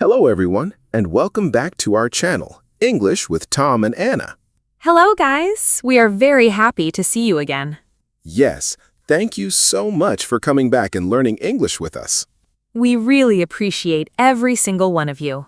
Hello everyone, and welcome back to our channel, English with Tom and Anna. Hello, guys. We are very happy to see you again. Yes, thank you so much for coming back and learning English with us. We really appreciate every single one of you.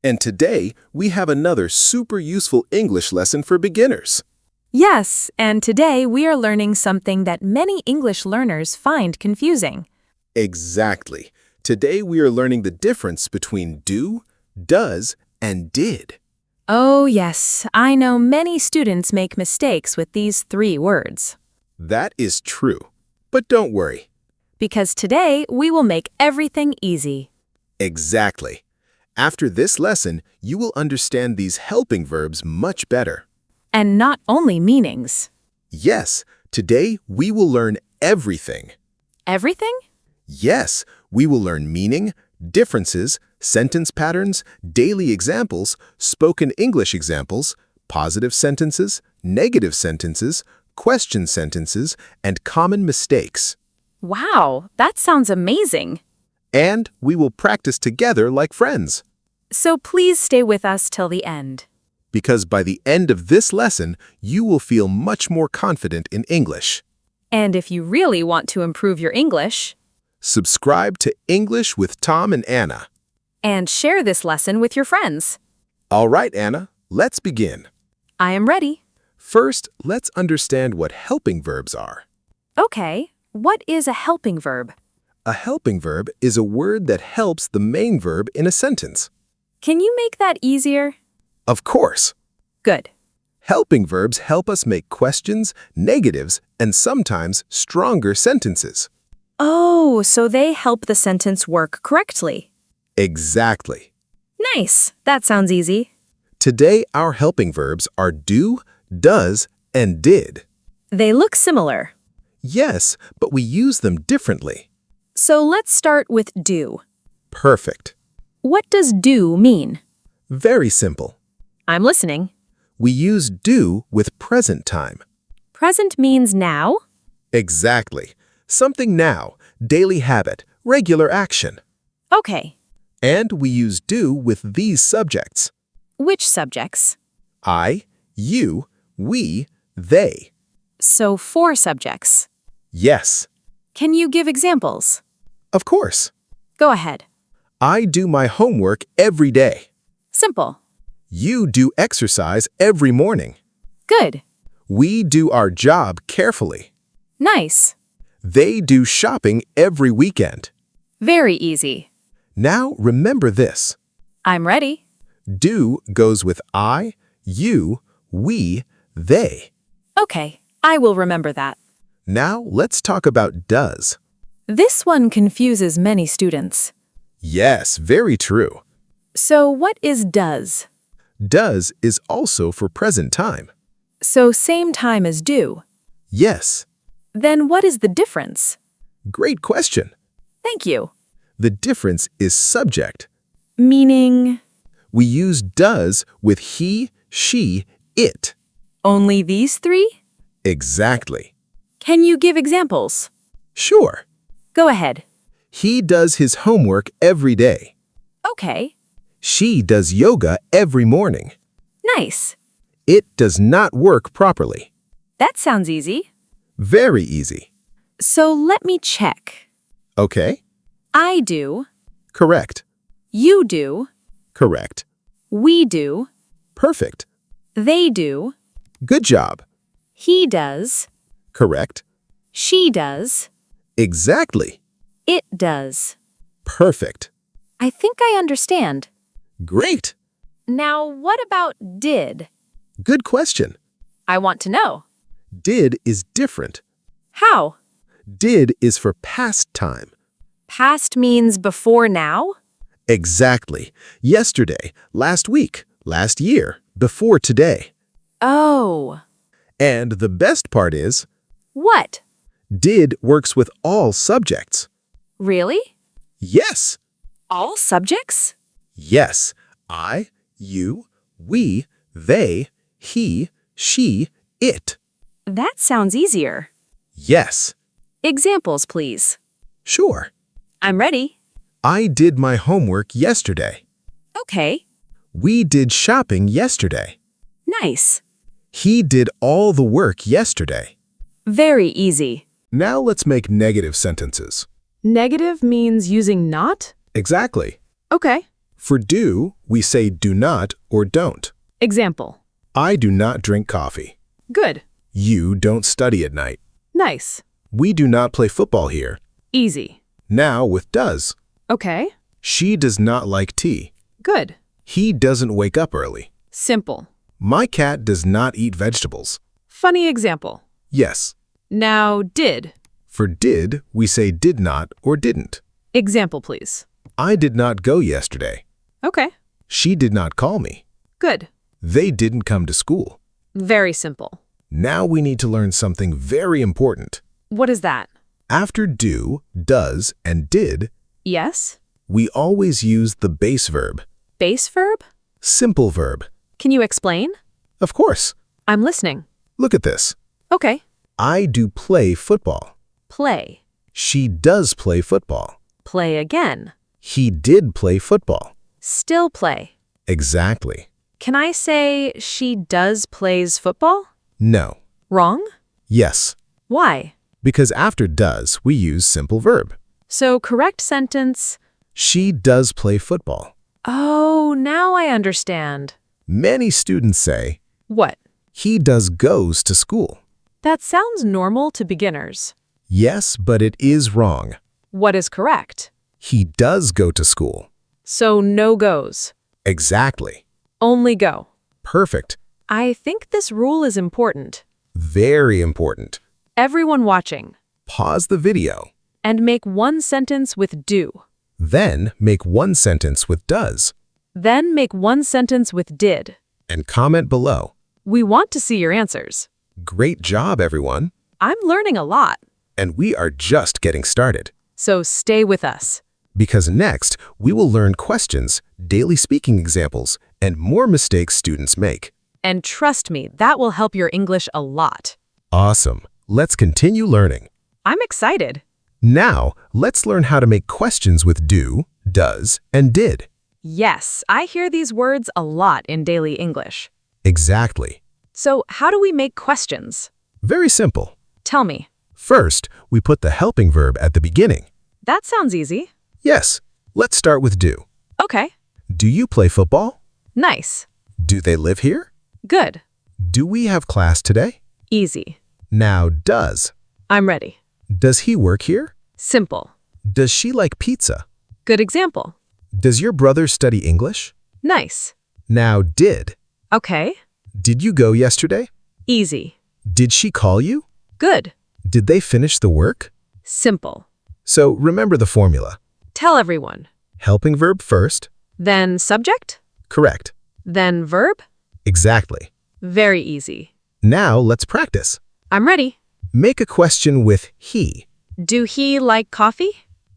And today, we have another super useful English lesson for beginners. Yes, and today we are learning something that many English learners find confusing. Exactly. Today, we are learning the difference between do, does, and did. Oh, yes, I know many students make mistakes with these three words. That is true. But don't worry. Because today we will make everything easy. Exactly. After this lesson, you will understand these helping verbs much better. And not only meanings. Yes, today we will learn everything. Everything? Yes, we will learn meaning, differences, sentence patterns, daily examples, spoken English examples, positive sentences, negative sentences, question sentences, and common mistakes. Wow, that sounds amazing. And we will practice together like friends. So please stay with us till the end. Because by the end of this lesson, you will feel much more confident in English. And if you really want to improve your English, Subscribe to English with Tom and Anna. and share this lesson with your friends. All right, Anna, let's begin. I am ready. First, let's understand what helping verbs are. Okay, what is a helping verb? A helping verb is a word that helps the main verb in a sentence. Can you make that easier? Of course. Good. Helping verbs help us make questions, negatives, and sometimes stronger sentences. Oh, so they help the sentence work correctly. Exactly. Nice. That sounds easy. Today, our helping verbs are do, does, and did. They look similar. Yes, but we use them differently. So let's start with do. Perfect. What does do mean? Very simple. I'm listening. We use do with present time. Present means now? Exactly. Something now, daily habit, regular action. Okay. And we use do with these subjects. Which subjects? I, you, we, they. So 4 subjects. Yes, Can you give examples? of course. Go ahead. I do my homework every day. Simple. You do exercise every morning. Good. We do our job carefully. Nice. They do shopping every weekend. Very easy. Now remember this. I'm ready. Do goes with I, you, we, they. Okay, I will remember that. Now let's talk about does. This one confuses many students. Yes, very true. So what is does? Does is also for present time. So same time as do. Yes, Then what is the difference? great question. Thank you. The difference is subject. Meaning We use does with he, she, it. only these 3? Exactly. Can you give examples? Sure. Go ahead. He does his homework every day. Okay. She does yoga every morning. Nice. It does not work properly. That sounds easy. Very easy. So let me check. Okay? I do. Correct. You do. Correct. We do. Perfect. They do. Good job. He does. Correct. She does. Exactly. It does. Perfect. I think I understand. Great. Now, what about did? Good question. I want to know. Did is different. How? Did is for past time. Past means before now? Exactly. Yesterday, last week, last year, before today. Oh. And the best part is, What? did works with all subjects. Really? Yes. All subjects? Yes. I, you, we, they, he, she, it. That sounds easier. Yes. Examples, please. Sure. I'm ready. I did my homework yesterday. Okay. We did shopping yesterday. Nice. He did all the work yesterday. Very easy. Now let's make negative sentences. Negative means using not? Exactly. Okay. For do, we say do not or don't. Example. I do not drink coffee. Good. You don't study at night. Nice. We do not play football here. Easy. Now with does. Okay. She does not like tea. Good. He doesn't wake up early. Simple. My cat does not eat vegetables. Funny example. Yes. Now did. For did, we say did not or didn't. Example, please. I did not go yesterday. Okay. She did not call me. Good. They didn't come to school. Very simple. Now we need to learn something very important. What is that? After do, does, and did, Yes? we always use the base verb, Base verb? simple verb. Can you explain? Of course. I'm listening. Look at this. Okay. I do play football. Play. She does play football. Play again. He did play football. Still play. Exactly. Can I say she does plays football? No. Wrong? Yes. Why? Because after does, we use simple verb. So correct sentence. She does play football. Oh, now I understand. Many students say, What? he does goes to school. That sounds normal to beginners. Yes, but it is wrong. What is correct? He does go to school. So no goes. Exactly. Only go. Perfect. I think this rule is important. Very important. Everyone watching. Pause the video. And make one sentence with do. Then make one sentence with does. Then make one sentence with did. And comment below. We want to see your answers. Great job, everyone. I'm learning a lot. And we are just getting started. So stay with us. Because next, we will learn questions, daily speaking examples, and more mistakes students make. And trust me, that will help your English a lot. Awesome. Let's continue learning. I'm excited. Now, let's learn how to make questions with do, does, and did. Yes, I hear these words a lot in daily English. Exactly. So how do we make questions? Very simple. Tell me. First, we put the helping verb at the beginning. That sounds easy. Yes. Let's start with do. Okay. Do you play football? Nice. Do they live here? Good. Do we have class today? Easy. Now, does. I'm ready. Does he work here? Simple. Does she like pizza? Good example. Does your brother study English? Nice. Now, did. Okay. Did you go yesterday? Easy. Did she call you? Good. Did they finish the work? Simple. So remember the formula. Tell everyone. Helping verb first. Then subject. Correct. Then verb. Exactly. Very easy. Now let's practice. I'm ready. Make a question with he. Do he like coffee?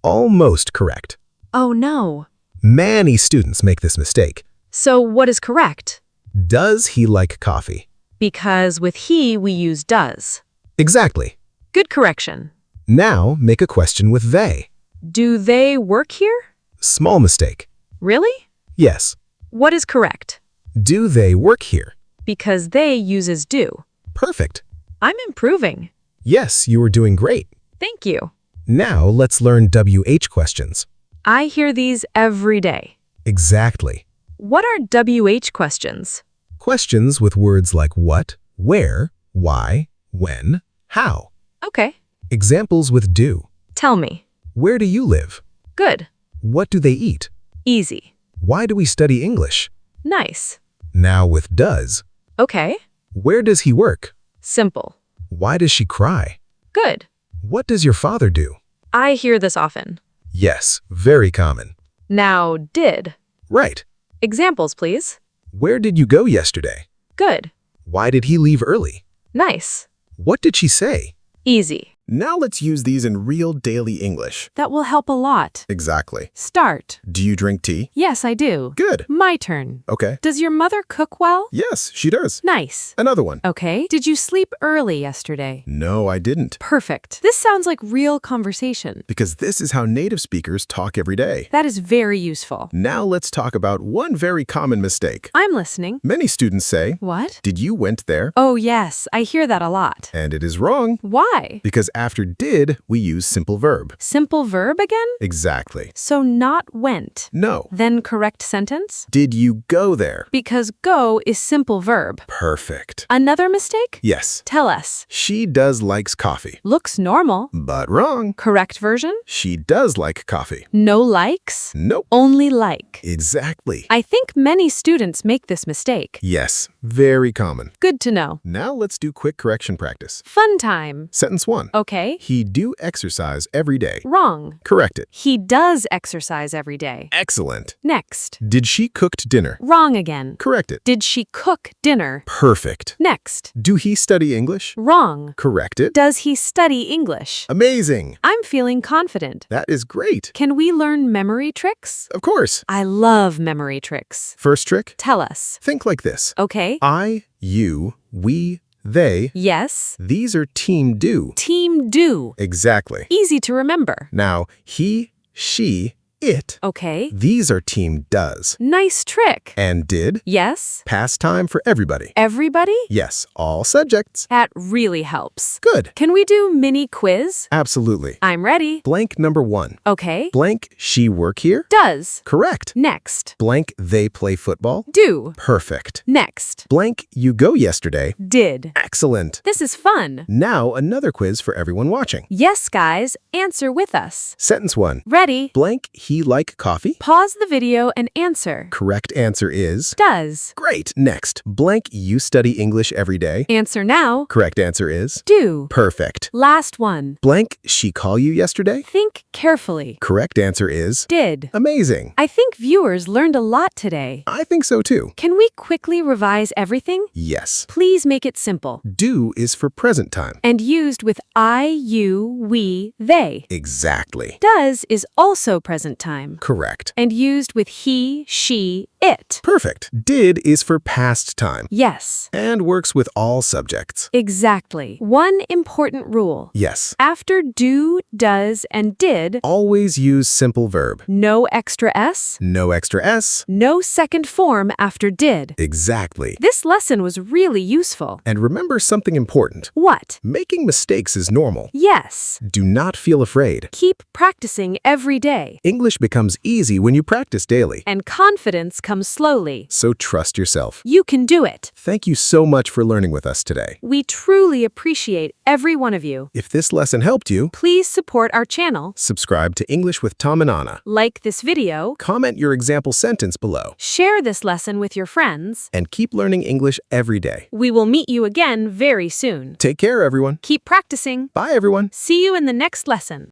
Almost correct. Oh no. Many students make this mistake. So what is correct? Does he like coffee? Because with he we use does. Exactly. Good correction. Now make a question with they. Do they work here? Small mistake. Really? Yes. What is correct? Do they work here? Because they uses do. Perfect. I'm improving. Yes, you are doing great. Thank you. Now let's learn WH questions. I hear these every day. Exactly. What are WH questions? Questions with words like what, where, why, when, how. Okay. Examples with do. Tell me. Where do you live? Good. What do they eat? Easy. Why do we study English? Nice. Now with does. Okay. Where does he work? Simple. Why does she cry? Good. What does your father do? I hear this often. Yes, very common. Now, did. Right. Examples, please. Where did you go yesterday? Good. Why did he leave early? Nice. What did she say? Easy. Now let's use these in real daily English. That will help a lot. Exactly. Start. Do you drink tea? Yes, I do. Good. My turn. Okay. Does your mother cook well? Yes, she does. Nice. Another one. Okay. Did you sleep early yesterday? No, I didn't. Perfect. This sounds like real conversation. Because this is how native speakers talk every day. That is very useful. Now let's talk about one very common mistake. I'm listening. Many students say, What? "Did you went there?" Oh, yes. I hear that a lot. And it is wrong. Why? Because after did, we use simple verb. Simple verb again? Exactly. So not went. No. Then correct sentence? Did you go there? Because go is simple verb. Perfect. Another mistake? Yes. Tell us. She does likes coffee. Looks normal. But wrong. Correct version? She does like coffee. No likes? Nope. Only like. Exactly. I think many students make this mistake. Yes. Very common. Good to know. Now let's do quick correction practice. Fun time. Sentence 1. Okay. He do exercise every day. Wrong. Correct it. He does exercise every day. Excellent. Next. Did she cooked dinner? Wrong again. Correct it. Did she cook dinner? Perfect. Next. Do he study English? Wrong. Correct it. Does he study English? Amazing. I'm feeling confident. That is great. Can we learn memory tricks? Of course. I love memory tricks. First trick, Tell us. think like this. Okay. I, you, we, they. Yes. These are team do. Team do. Exactly. Easy to remember. Now, he, she, it. Okay. These are team does. Nice trick. And did. Yes. Past time for everybody. Everybody? Yes, all subjects. That really helps. Good. Can we do mini quiz? Absolutely. I'm ready. Blank number 1. Okay. Blank she work here? Does. Correct. Next. Blank they play football? Do. Perfect. Next. Blank you go yesterday? Did. Excellent. This is fun. Now another quiz for everyone watching. Yes, guys. Answer with us. Sentence 1. Ready? Blank he like coffee? Pause the video and answer. Correct answer is? Does. Great. Next. Blank you study English every day? Answer now. Correct answer is? Do. Perfect. Last one. Blank she call you yesterday? Think carefully. Correct answer is? Did. Amazing. I think viewers learned a lot today. I think so too. Can we quickly revise everything? Yes. Please make it simple. Do is for present time. And used with I, you, we, they. Exactly. Does is also present time. Correct. And used with he, she, it. Perfect. Did is for past time. Yes. And works with all subjects. Exactly. One important rule. Yes. After do, does, and did, Always use simple verb. no extra s, No extra s. no second form after did. Exactly. This lesson was really useful. And remember something important. What? Making mistakes is normal. Yes. Do not feel afraid. Keep practicing every day. English becomes easy when you practice daily. And confidence comes slowly. So trust yourself. You can do it. Thank you so much for learning with us today. We truly appreciate every one of you. If this lesson helped you, Please support our channel, subscribe to English with Tom and Anna. like this video, Comment your example sentence below. share this lesson with your friends. And keep learning English every day. We will meet you again very soon. Take care, everyone. Keep practicing. Bye, everyone. See you in the next lesson.